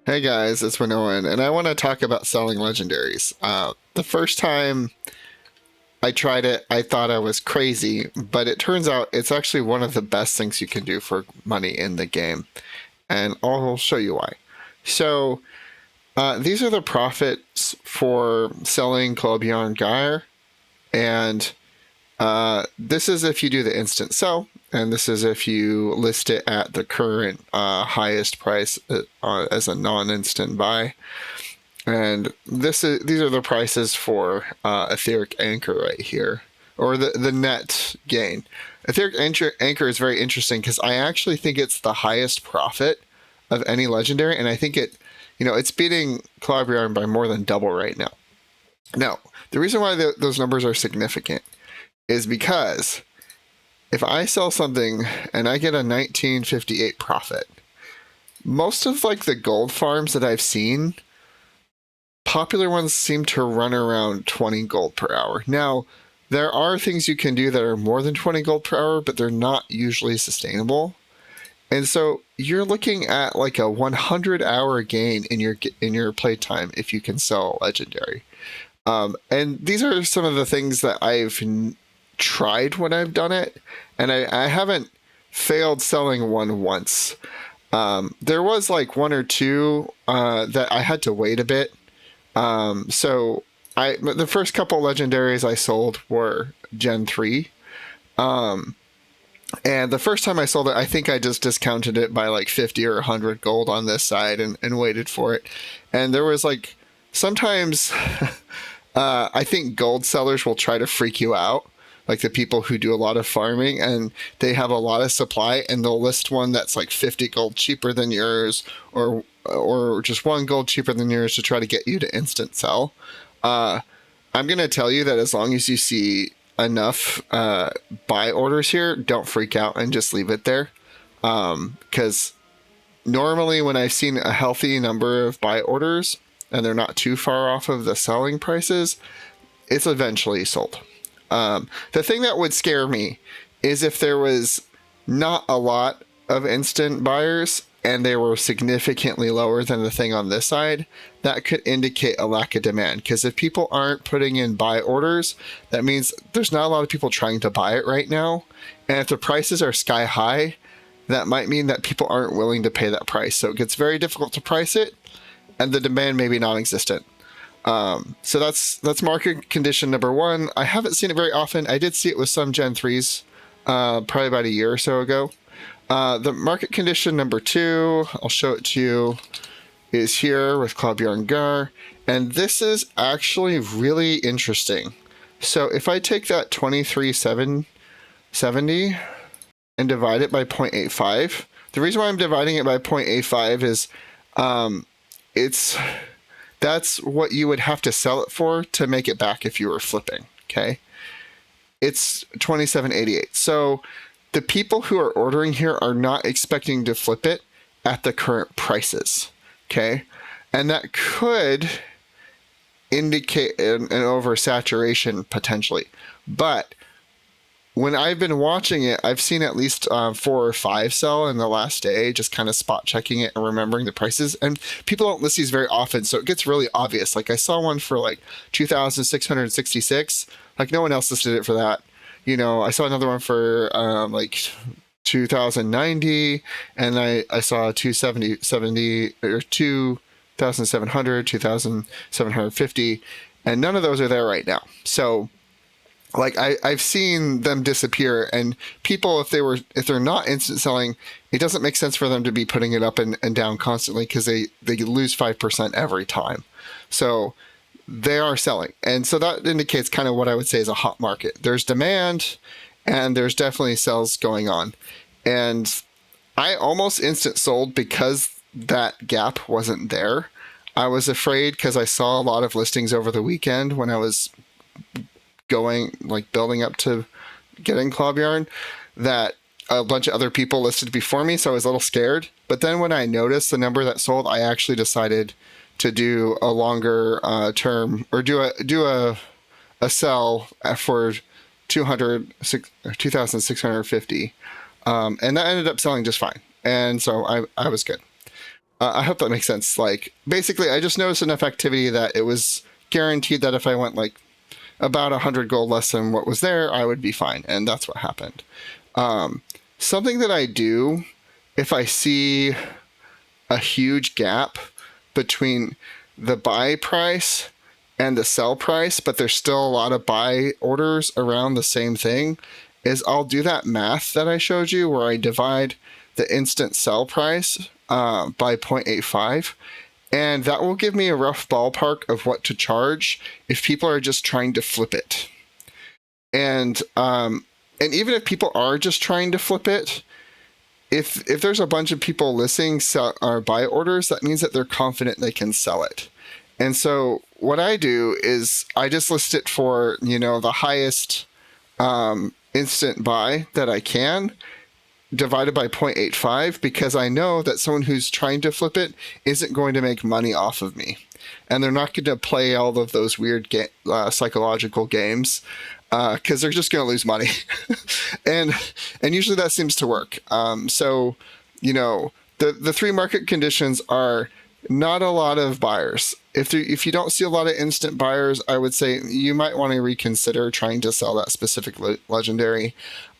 Hey guys, it's Minoan, and I want to talk about selling legendaries. The first time I tried it, I thought I was crazy, but it turns out it's actually one of the best things you can do for money in the game, and I'll show you why. So, these are the profits for selling Colobian Gyre, and this is if you do the instant sell, and this is if you list it at the current highest price as a non-instant buy. And these are the prices for etheric anchor right here, or the net gain. Etheric anchor is very interesting because I actually think it's the highest profit of any legendary, and I think it's beating Calabrian by more than double right now. Now, the reason why those numbers are significant is because if I sell something and I get a 1958 profit, most of like the gold farms that I've seen, popular ones seem to run around 20 gold per hour. Now, there are things you can do that are more than 20 gold per hour, but they're not usually sustainable. And so you're looking at like a 100-hour gain in your playtime if you can sell legendary. And these are some of the things that I've tried when I've done it, and I haven't failed selling one once. There was like one or two that I had to wait a bit. So the first couple legendaries I sold were Gen 3. And the first time I sold it, I think I just discounted it by like 50 or 100 gold on this side and waited for it. And there was like, sometimes I think gold sellers will try to freak you out, like the people who do a lot of farming and they have a lot of supply and they'll list one that's like 50 gold cheaper than yours, or just 1 gold cheaper than yours to try to get you to instant sell. I'm going to tell you that as long as you see enough buy orders here, don't freak out and just leave it there. Because normally when I've seen a healthy number of buy orders and they're not too far off of the selling prices, it's eventually sold. The thing that would scare me is if there was not a lot of instant buyers and they were significantly lower than the thing on this side. That could indicate a lack of demand, because if people aren't putting in buy orders, that means there's not a lot of people trying to buy it right now. And if the prices are sky high, that might mean that people aren't willing to pay that price. So it gets very difficult to price it, and the demand may be non-existent. So that's market condition number one. I haven't seen it very often. I did see it with some Gen 3s probably about a year or so ago. The market condition number two, I'll show it to you, is here with Calabrian Gyre. And this is actually really interesting. So if I take that 23,770 and divide it by 0.85, the reason why I'm dividing it by 0.85 is that's what you would have to sell it for to make it back if you were flipping, okay? It's 2788. So the people who are ordering here are not expecting to flip it at the current prices, okay? And that could indicate an oversaturation potentially. But when I've been watching it, I've seen at least 4 or 5 sell in the last day, just kind of spot checking it and remembering the prices. And people don't list these very often, so it gets really obvious. Like I saw one for like 2,666. Like no one else listed it for that. You know, I saw another one for like 2,090, and I saw 2,770 or 2,700, 2,750, and none of those are there right now. So like I've seen them disappear, and people, if they're not instant selling, it doesn't make sense for them to be putting it up and down constantly, because they lose 5% every time. So they are selling. And so that indicates kind of what I would say is a hot market. There's demand and there's definitely sales going on. And I almost instant sold because that gap wasn't there. I was afraid because I saw a lot of listings over the weekend when I was building up to getting Club Yarn, that a bunch of other people listed before me, so I was a little scared. But then when I noticed the number that sold, I actually decided to do a longer term, or do a sell for 2,650, and that ended up selling just fine, and so I was good. I hope that makes sense. Like, basically, I just noticed enough activity that it was guaranteed that if I went like about 100 gold less than what was there, I would be fine. And that's what happened. Um, Something that I do if I see a huge gap between the buy price and the sell price, but there's still a lot of buy orders around the same thing, is I'll do that math that I showed you where I divide the instant sell price by 0.85. And that will give me a rough ballpark of what to charge if people are just trying to flip it. And even if people are just trying to flip it, if there's a bunch of people listing or buy orders, that means that they're confident they can sell it. And so what I do is I just list it for, the highest instant buy that I can, divided by 0.85, because I know that someone who's trying to flip it isn't going to make money off of me. And they're not going to play all of those weird psychological games because they're just going to lose money. and usually that seems to work. So, the three market conditions are not a lot of buyers. If you don't see a lot of instant buyers, I would say you might want to reconsider trying to sell that specific legendary.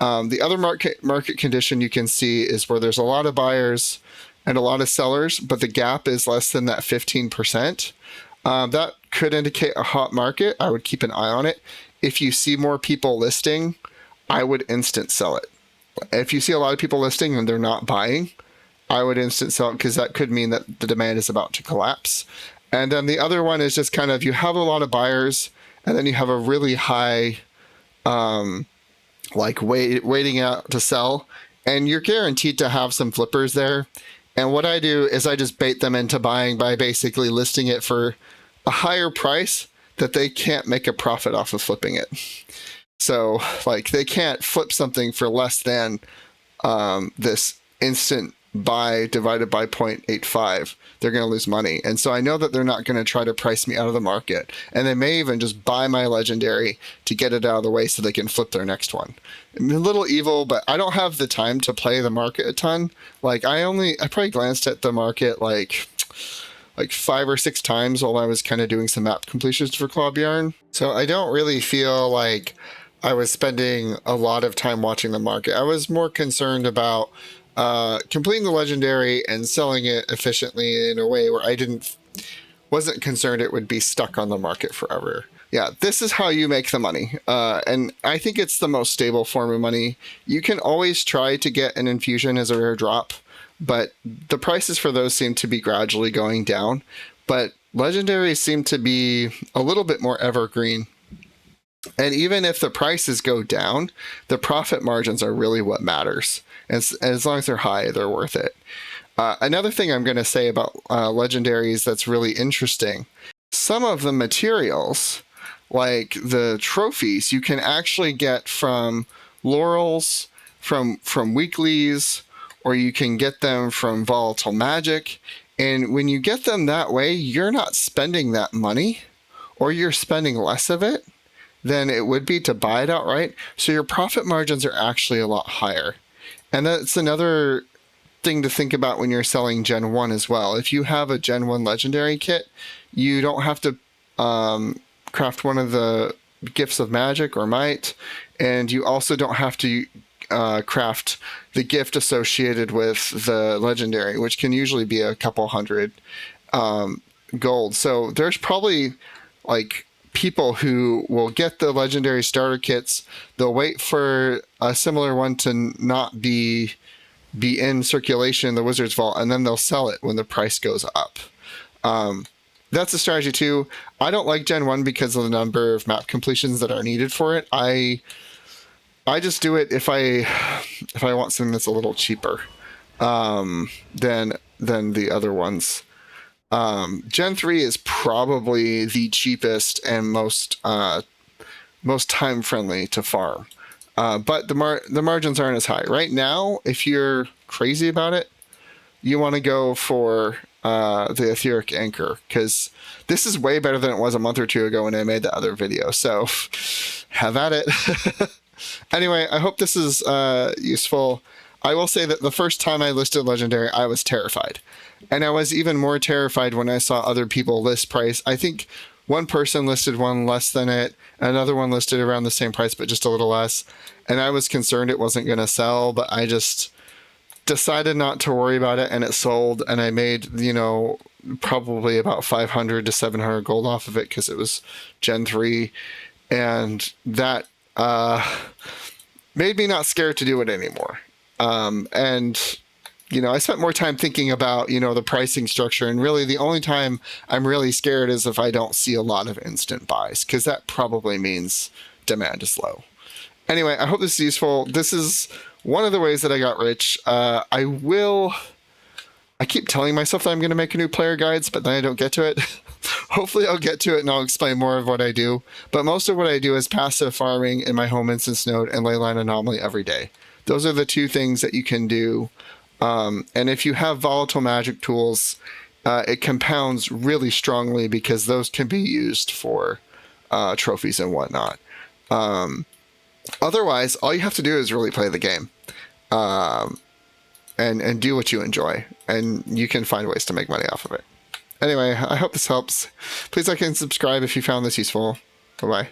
The other market condition you can see is where there's a lot of buyers and a lot of sellers, but the gap is less than that 15%. That could indicate a hot market. I would keep an eye on it. If you see more people listing, I would instant sell it. If you see a lot of people listing and they're not buying, I would instant sell it because that could mean that the demand is about to collapse. And then the other one is just kind of, you have a lot of buyers and then you have a really high waiting out to sell, and you're guaranteed to have some flippers there. And what I do is I just bait them into buying by basically listing it for a higher price that they can't make a profit off of flipping it. So they can't flip something for less than this instant buy divided by 0.85. They're going to lose money. And so I know that they're not going to try to price me out of the market. And they may even just buy my legendary to get it out of the way so they can flip their next one. I'm a little evil, but I don't have the time to play the market a ton. I probably glanced at the market like 5 or 6 times while I was kind of doing some map completions for Club Yarn. So I don't really feel like I was spending a lot of time watching the market. I was more concerned about completing the legendary and selling it efficiently in a way where I wasn't concerned it would be stuck on the market forever. Yeah, this is how you make the money. And I think it's the most stable form of money. You can always try to get an infusion as a rare drop, but the prices for those seem to be gradually going down. But legendaries seem to be a little bit more evergreen. And even if the prices go down, the profit margins are really what matters. And as long as they're high, they're worth it. Another thing I'm going to say about legendaries that's really interesting, some of the materials, like the trophies, you can actually get from laurels, from weeklies, or you can get them from volatile magic. And when you get them that way, you're not spending that money, or you're spending less of it than it would be to buy it outright. So your profit margins are actually a lot higher. And that's another thing to think about when you're selling Gen 1 as well. If you have a Gen 1 legendary kit, you don't have to craft one of the gifts of magic or might, and you also don't have to craft the gift associated with the legendary, which can usually be a couple hundred gold. So there's probably people who will get the legendary starter kits. They'll wait for a similar one to not be in circulation in the Wizard's Vault, and then they'll sell it when the price goes up. That's a strategy too. I don't like Gen 1 because of the number of map completions that are needed for it. I just do it if I want something that's a little cheaper than the other ones. Gen 3 is probably the cheapest and most time friendly to farm. But the margins aren't as high. Right now, if you're crazy about it, you want to go for the Etheric Anchor, because this is way better than it was a month or two ago when I made the other video. So have at it. Anyway, I hope this is useful. I will say that the first time I listed Legendary, I was terrified. And I was even more terrified when I saw other people list price. I think one person listed one less than it, another one listed around the same price, but just a little less. And I was concerned it wasn't going to sell, but I just decided not to worry about it, and it sold. And I made, probably about 500 to 700 gold off of it because it was Gen 3. And that made me not scared to do it anymore. And I spent more time thinking about, the pricing structure. And really, the only time I'm really scared is if I don't see a lot of instant buys, because that probably means demand is low. Anyway, I hope this is useful. This is one of the ways that I got rich. I keep telling myself that I'm going to make a new player guides, but then I don't get to it. Hopefully I'll get to it and I'll explain more of what I do. But most of what I do is passive farming in my home instance node and leyline anomaly every day. Those are the two things that you can do. And if you have volatile magic tools, it compounds really strongly because those can be used for trophies and whatnot. Otherwise, all you have to do is really play the game. And do what you enjoy, and you can find ways to make money off of it. Anyway, I hope this helps. Please like and subscribe if you found this useful. Bye-bye.